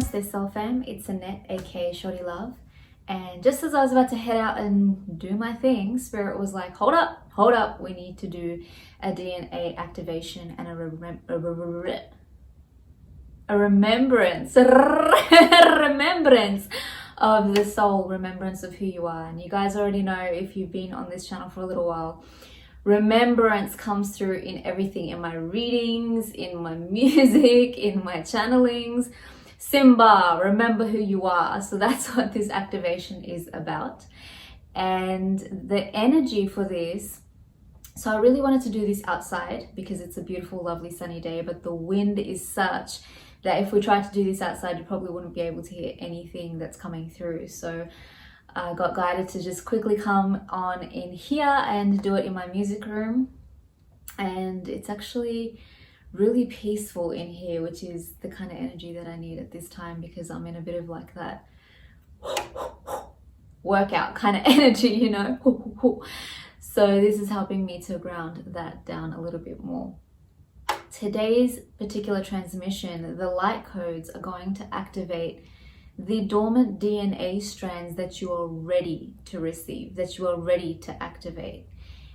Namaste Soul Fam, it's Annette aka Shorty Love, and just as I was about to head out and do my thing, Spirit was like, hold up, we need to do a DNA activation and a remembrance remembrance of the soul, remembrance of who you are. And you guys already know, if you've been on this channel for a little while, remembrance comes through in everything, in my readings, in my music, in my channelings. Simba, remember who you are. So that's what this activation is about. And the energy for this, so I really wanted to do this outside because it's a beautiful, lovely sunny day, but the wind is such that if we tried to do this outside, you probably wouldn't be able to hear anything that's coming through. So I got guided to just quickly come on in here and do it in my music room. And it's actually really peaceful in here, which is the kind of energy that I need at this time, because I'm in a bit of like that workout kind of energy, you know. So this is helping me to ground that down a little bit more. Today's particular transmission, the light codes are going to activate the dormant DNA strands that you are ready to receive, that you are ready to activate.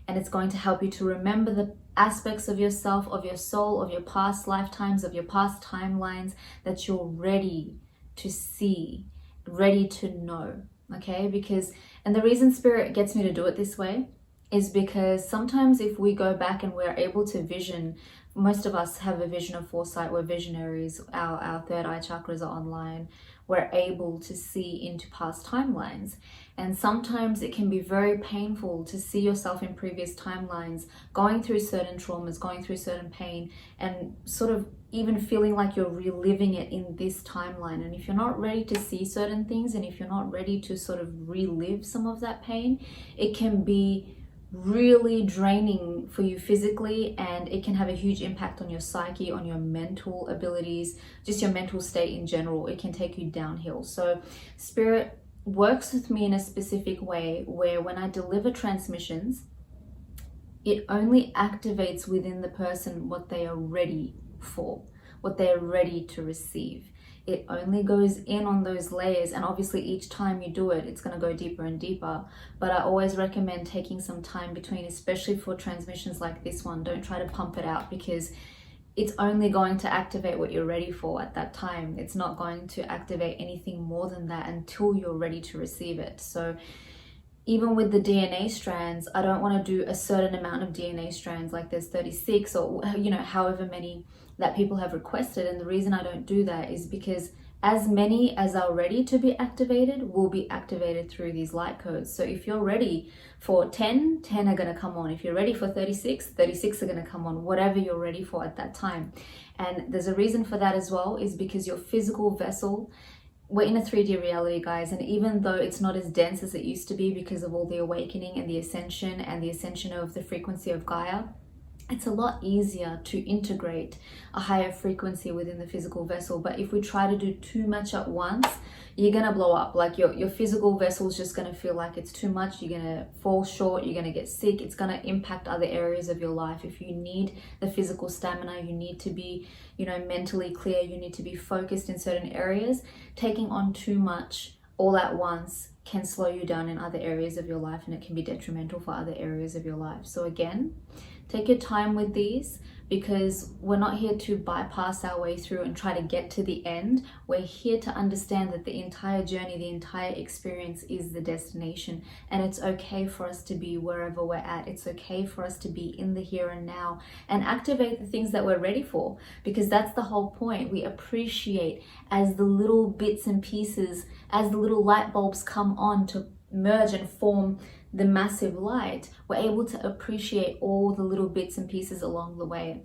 And it's going to help you to remember the aspects of yourself, of your soul, of your past lifetimes, of your past timelines that you're ready to see, ready to know, okay? Because, and the reason Spirit gets me to do it this way is because sometimes if we go back and we're able to vision, most of us have a vision of foresight, we're visionaries, our third eye chakras are online, we're able to see into past timelines. And sometimes it can be very painful to see yourself in previous timelines, going through certain traumas, going through certain pain, and sort of even feeling like you're reliving it in this timeline. And if you're not ready to see certain things, and if you're not ready to sort of relive some of that pain, it can be really draining for you physically, and it can have a huge impact on your psyche, on your mental abilities, just your mental state in general. It can take you downhill. So Spirit works with me in a specific way where when I deliver transmissions, it only activates within the person what they are ready for, what they are ready to receive. It only goes in on those layers, and obviously each time you do it, it's going to go deeper and deeper. But I always recommend taking some time between, especially for transmissions like this one. Don't try to pump it out, because it's only going to activate what you're ready for at that time. It's not going to activate anything more than that until you're ready to receive it. So even with the DNA strands, I don't want to do a certain amount of DNA strands, like there's 36 or, you know, however many that people have requested. And the reason I don't do that is because as many as are ready to be activated will be activated through these light codes. So if you're ready for 10 are going to come on. If you're ready for 36 are going to come on, whatever you're ready for at that time. And there's a reason for that as well, is because your physical vessel, we're in a 3D reality, guys, and even though it's not as dense as it used to be because of all the awakening and the ascension of the frequency of Gaia, it's a lot easier to integrate a higher frequency within the physical vessel. But if we try to do too much at once, you're gonna blow up. Like your physical vessel is just gonna feel like it's too much. You're gonna fall short, you're gonna get sick. It's gonna impact other areas of your life. If you need the physical stamina, you need to be, you know, mentally clear, you need to be focused in certain areas. Taking on too much all at once can slow you down in other areas of your life, and it can be detrimental for other areas of your life. So again, take your time with these, because we're not here to bypass our way through and try to get to the end. We're here to understand that the entire journey, the entire experience is the destination, and it's okay for us to be wherever we're at. It's okay for us to be in the here and now and activate the things that we're ready for, because that's the whole point. We appreciate as the little bits and pieces, as the little light bulbs come on to merge and form the massive light, we're able to appreciate all the little bits and pieces along the way.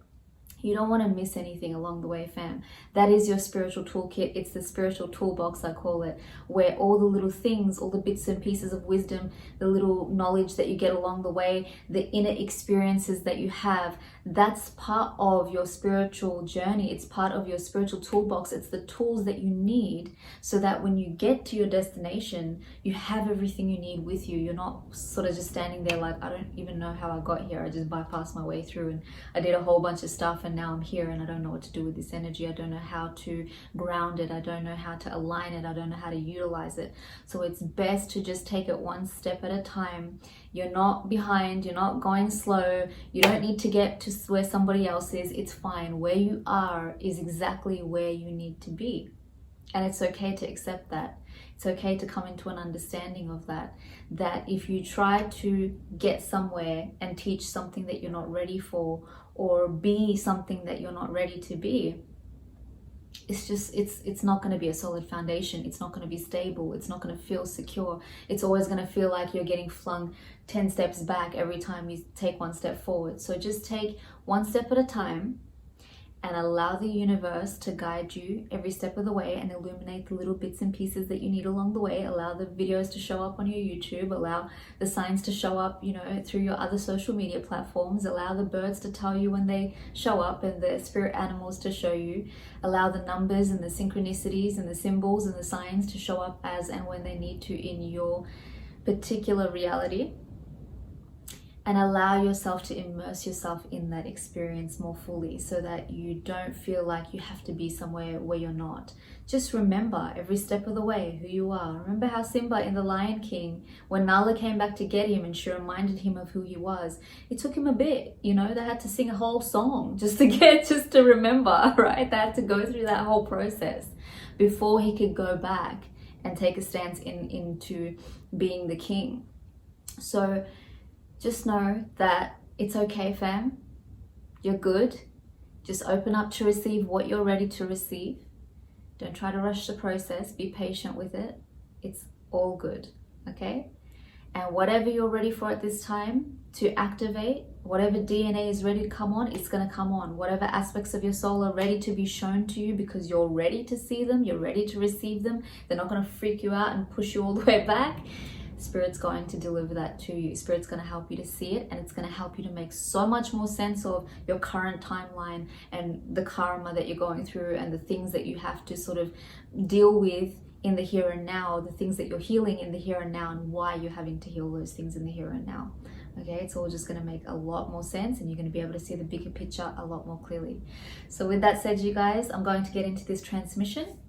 You don't want to miss anything along the way, fam. That is your spiritual toolkit. It's the spiritual toolbox, I call it, where all the little things, all the bits and pieces of wisdom, the little knowledge that you get along the way, the inner experiences that you have, that's part of your spiritual journey. It's part of your spiritual toolbox. It's the tools that you need so that when you get to your destination, you have everything you need with you. You're not sort of just standing there like, I don't even know how I got here. I just bypassed my way through and I did a whole bunch of stuff and now I'm here and I don't know what to do with this energy. I don't know how to ground it. I don't know how to align it. I don't know how to utilize it. So it's best to just take it one step at a time. You're not behind, you're not going slow. You don't need to get to where somebody else is. It's fine. Where you are is exactly where you need to be. And it's okay to accept that. It's okay to come into an understanding of that. That if you try to get somewhere and teach something that you're not ready for, or be something that you're not ready to be, it's not going to be a solid foundation. It's not going to be stable. It's not going to feel secure. It's always going to feel like you're getting flung 10 steps back every time you take one step forward. So just take one step at a time and allow the universe to guide you every step of the way and illuminate the little bits and pieces that you need along the way. Allow the videos to show up on your YouTube. Allow the signs to show up, through your other social media platforms. Allow the birds to tell you when they show up and the spirit animals to show you. Allow the numbers and the synchronicities and the symbols and the signs to show up as and when they need to in your particular reality. And allow yourself to immerse yourself in that experience more fully so that you don't feel like you have to be somewhere where you're not. Just remember every step of the way who you are. Remember how Simba in The Lion King, when Nala came back to get him and she reminded him of who he was, it took him a bit, they had to sing a whole song just to remember, right? They had to go through that whole process before he could go back and take a stance into being the king. So just know that it's okay, fam. You're good. Just open up to receive what you're ready to receive. Don't try to rush the process. Be patient with it. It's all good, okay? And whatever you're ready for at this time to activate, whatever DNA is ready to come on, it's going to come on. Whatever aspects of your soul are ready to be shown to you because you're ready to see them, you're ready to receive them. They're not going to freak you out and push you all the way back. Spirit's going to deliver that to you. Spirit's going to help you to see it, and it's going to help you to make so much more sense of your current timeline and the karma that you're going through and the things that you have to sort of deal with in the here and now, the things that you're healing in the here and now, and why you're having to heal those things in the here and now. Okay, it's all just going to make a lot more sense, and you're going to be able to see the bigger picture a lot more clearly. So with that said, you guys, I'm going to get into this transmission.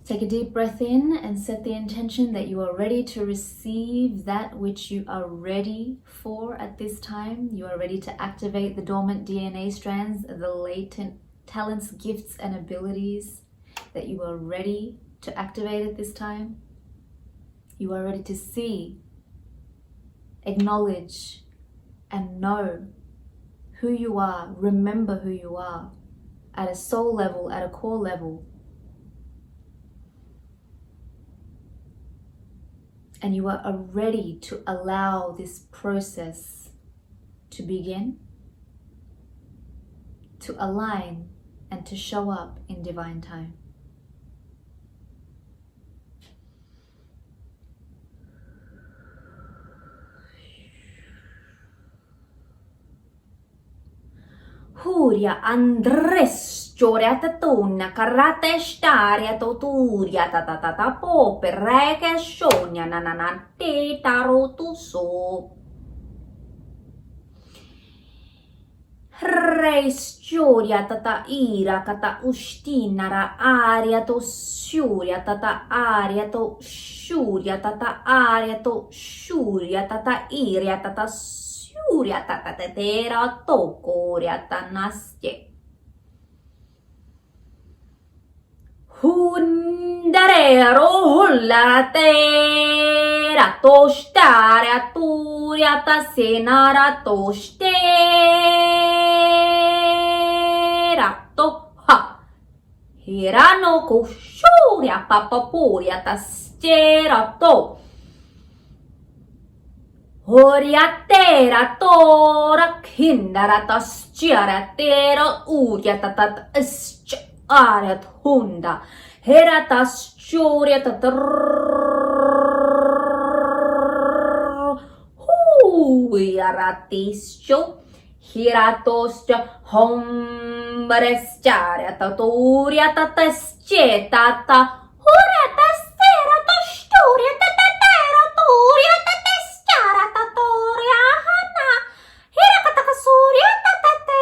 Take a deep breath in and set the intention that you are ready to receive that which you are ready for at this time. You are ready to activate the dormant DNA strands, the latent talents, gifts, and abilities that you are ready to activate at this time. You are ready to see, acknowledge, and know who you are. Remember who you are at a soul level, at a core level. And you are ready to allow this process to begin, to align, and to show up in divine time. Huria Andres Joria tatuna karate staria toturia tatata po perreke shonya nananante tarotuso Reisjoria tata ira kata ustinara aria to shuria tata aria to shuria tata aria to shuria tata iria tata shuria tata tetera to koria tanasye Hundarero hullatera tostare aturia tasenara tostera to ha hirano koshuria papapuria tastiera to Horiatera tora kindara tastiera tera uria tatat Ariat hunda heratas churiat huiratischo hiratoscha hombrescharia taturia tateschetata huratasera tosturia tatatera turia tateschara taturia hana hirakatakasurya tatate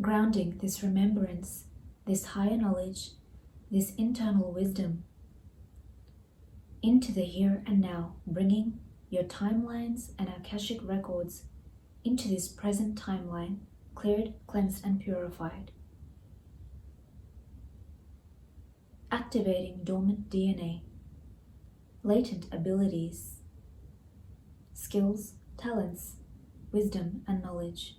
Grounding this remembrance, this higher knowledge, this internal wisdom into the here and now, bringing your timelines and Akashic records into this present timeline, cleared, cleansed, and purified. Activating dormant DNA, latent abilities, skills, talents, wisdom, and knowledge.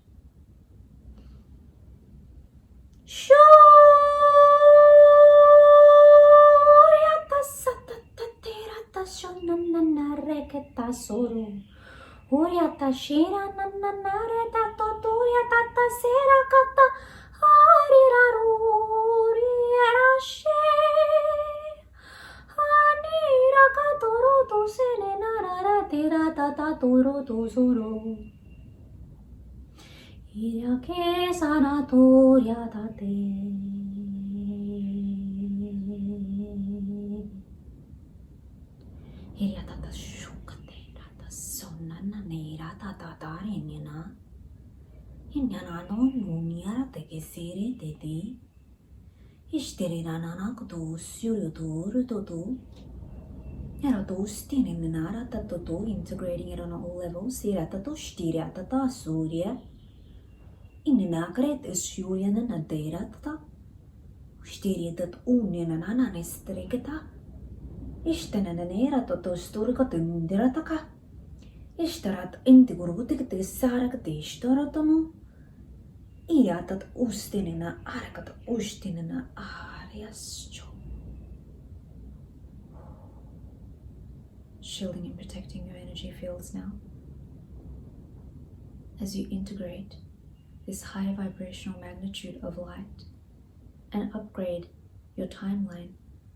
Irake sanatoria date. Iriatata shukate rata sonana neirata tatarinina. Inyana no nunia te que sere de ti. Ishterina kutu syurutur toto. Erato stine minara tatoto, integrating it on all levels. Iratato stiriatata surya. Inninakret isjuljene nadeirata, ustiritet unjene nananistregeta, istenene neerato tosturka tundirataka, isterat intigurvutik tissaarak tistoratonu, iriatat ustinina arkat ustinina ariascho. Shielding and protecting your energy fields now. As you integrate this high vibrational magnitude of light and upgrade your timeline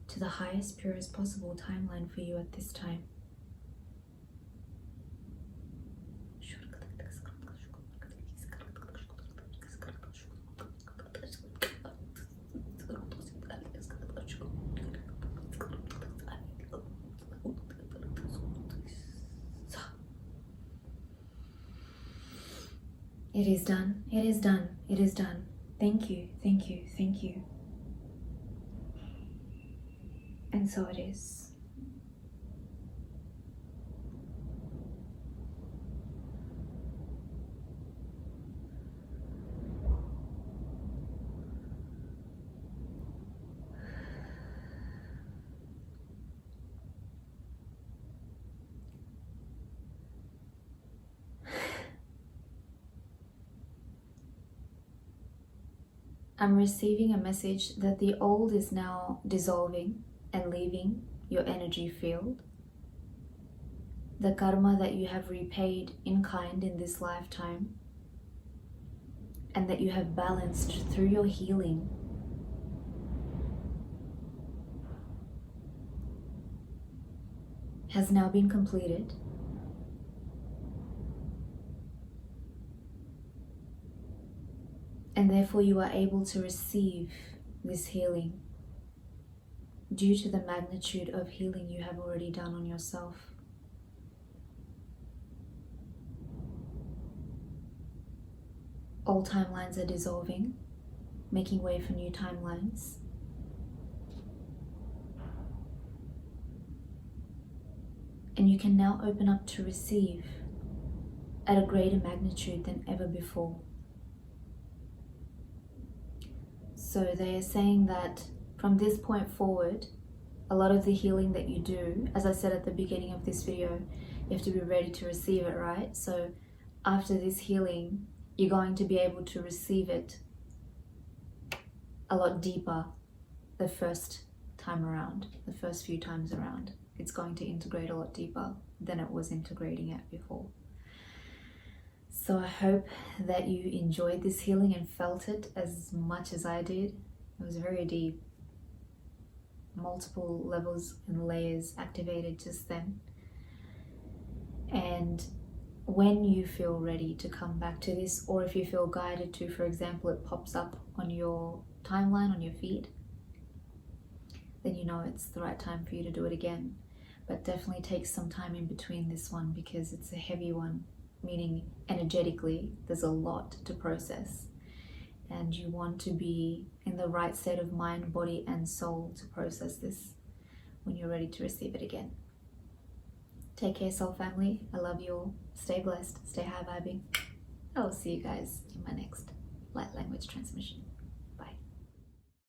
to the highest, purest possible timeline for you at this time. It is done, it is done, it is done. Thank you, thank you, thank you. And so it is. I'm receiving a message that the old is now dissolving and leaving your energy field. The karma that you have repaid in kind in this lifetime and that you have balanced through your healing has now been completed. And therefore you are able to receive this healing due to the magnitude of healing you have already done on yourself. Old timelines are dissolving, making way for new timelines. And you can now open up to receive at a greater magnitude than ever before. So they are saying that from this point forward, a lot of the healing that you do, as I said at the beginning of this video, you have to be ready to receive it, right? So after this healing, you're going to be able to receive it a lot deeper the first time around, the first few times around. It's going to integrate a lot deeper than it was integrating it before. So I hope that you enjoyed this healing and felt it as much as I did. It was very deep. Multiple levels and layers activated just then. And when you feel ready to come back to this, or if you feel guided to, for example, it pops up on your timeline, on your feed, then you know it's the right time for you to do it again. But definitely take some time in between this one because it's a heavy one, meaning energetically there's a lot to process. And you want to be in the right state of mind, body, and soul to process this when you're ready to receive it again. Take care, soul family. I love you all. Stay blessed. Stay high vibing. I will see you guys in my next light language transmission.